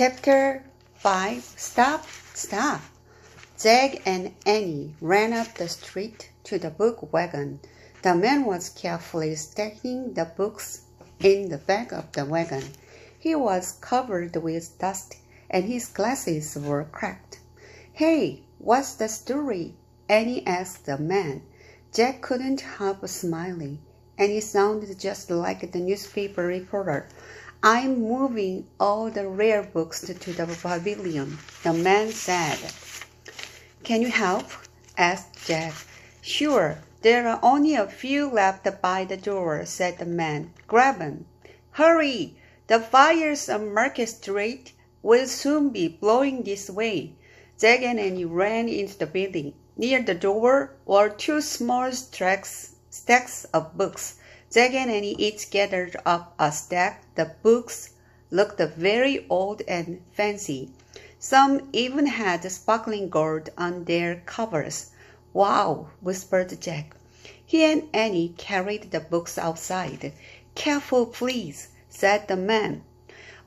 Chapter 5. Stop, stop. Jack and Annie ran up the street to the book wagon. The man was carefully stacking the books in the back of the wagon. He was covered with dust, and his glasses were cracked. "Hey, what's the story?" Annie asked the man. Jack couldn't help smiling, and he sounded just like the newspaper reporter. "I'm moving all the rare books to the pavilion," the man said. "Can you help?" asked Jack. "Sure. There are only a few left by the door," said the man. "Grab 'em. Hurry! The fires on Market Street will soon be blowing this way." Jack and Annie ran into the building. Near the door were two small stacks of books. Jack and Annie each gathered up a stack. The books looked very old and fancy. Some even had sparkling gold on their covers. "Wow," whispered Jack. He and Annie carried the books outside. "Careful, please," said the man.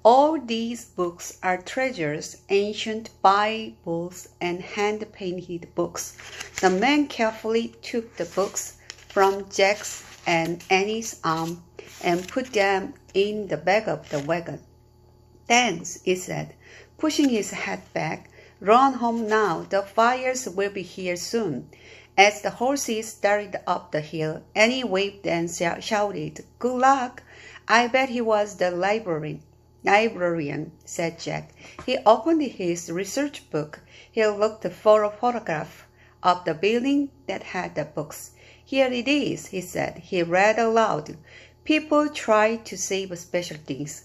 "All these books are treasures, ancient Bibles and hand-painted books." The man carefully took the books from Jack's and Annie's arm and put them in the back of the wagon. "Thanks," he said, pushing his hat back. "Run home now. The fires will be here soon." As the horses started up the hill, Annie waved and shouted, "Good luck." "I bet he was the librarian," said Jack. He opened his research book. He looked for a photograph of the building that had the books. "Here it is," he said. He read aloud. "People try to save special things,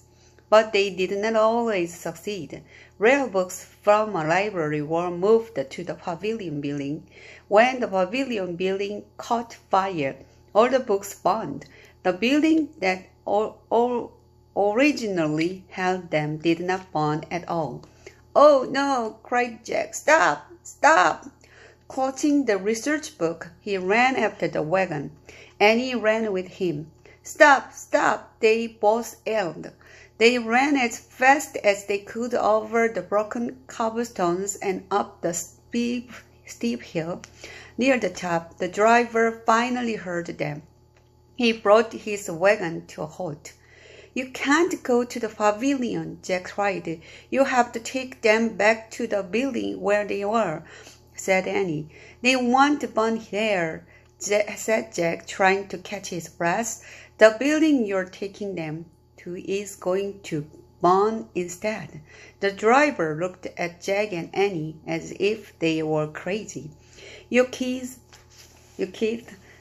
but they did not always succeed. Rare books from a library were moved to the pavilion building. When the pavilion building caught fire, all the books burned. The building that originally held them did not burn at all." "Oh no!" cried Jack. "Stop! Stop!" Clutching the research book, he ran after the wagon. Annie ran with him. "Stop! Stop!" they both yelled. They ran as fast as they could over the broken cobblestones and up the steep hill. Near the top, the driver finally heard them. He brought his wagon to a halt. "You can't go to the pavilion," Jack cried. "You have to take them back to the building where they were," said Annie. "They won't burn there," said Jack, trying to catch his breath. "The building you're taking them to is going to burn instead." The driver looked at Jack and Annie as if they were crazy. You kids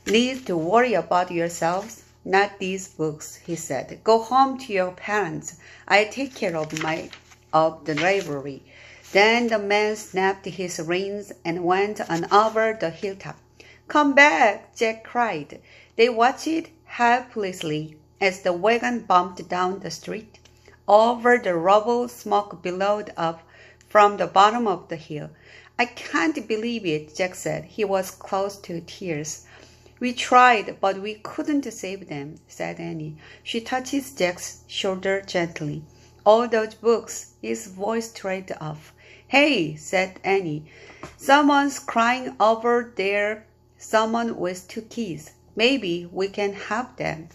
need to worry about yourselves, not these books," he said. "Go home to your parents. I'll take care of the library." Then the man snapped his reins and went on over the hilltop. "Come back!" Jack cried. They watched helplessly as the wagon bumped down the street. Over the rubble, smoke billowed up from the bottom of the hill. "I can't believe it," Jack said. He was close to tears. "We tried, but we couldn't save them," said Annie. She touched Jack's shoulder gently. "All those books," his voice trailed off. "Hey," said Annie. "Someone's crying over there. Someone with two kids. Maybe we can help them."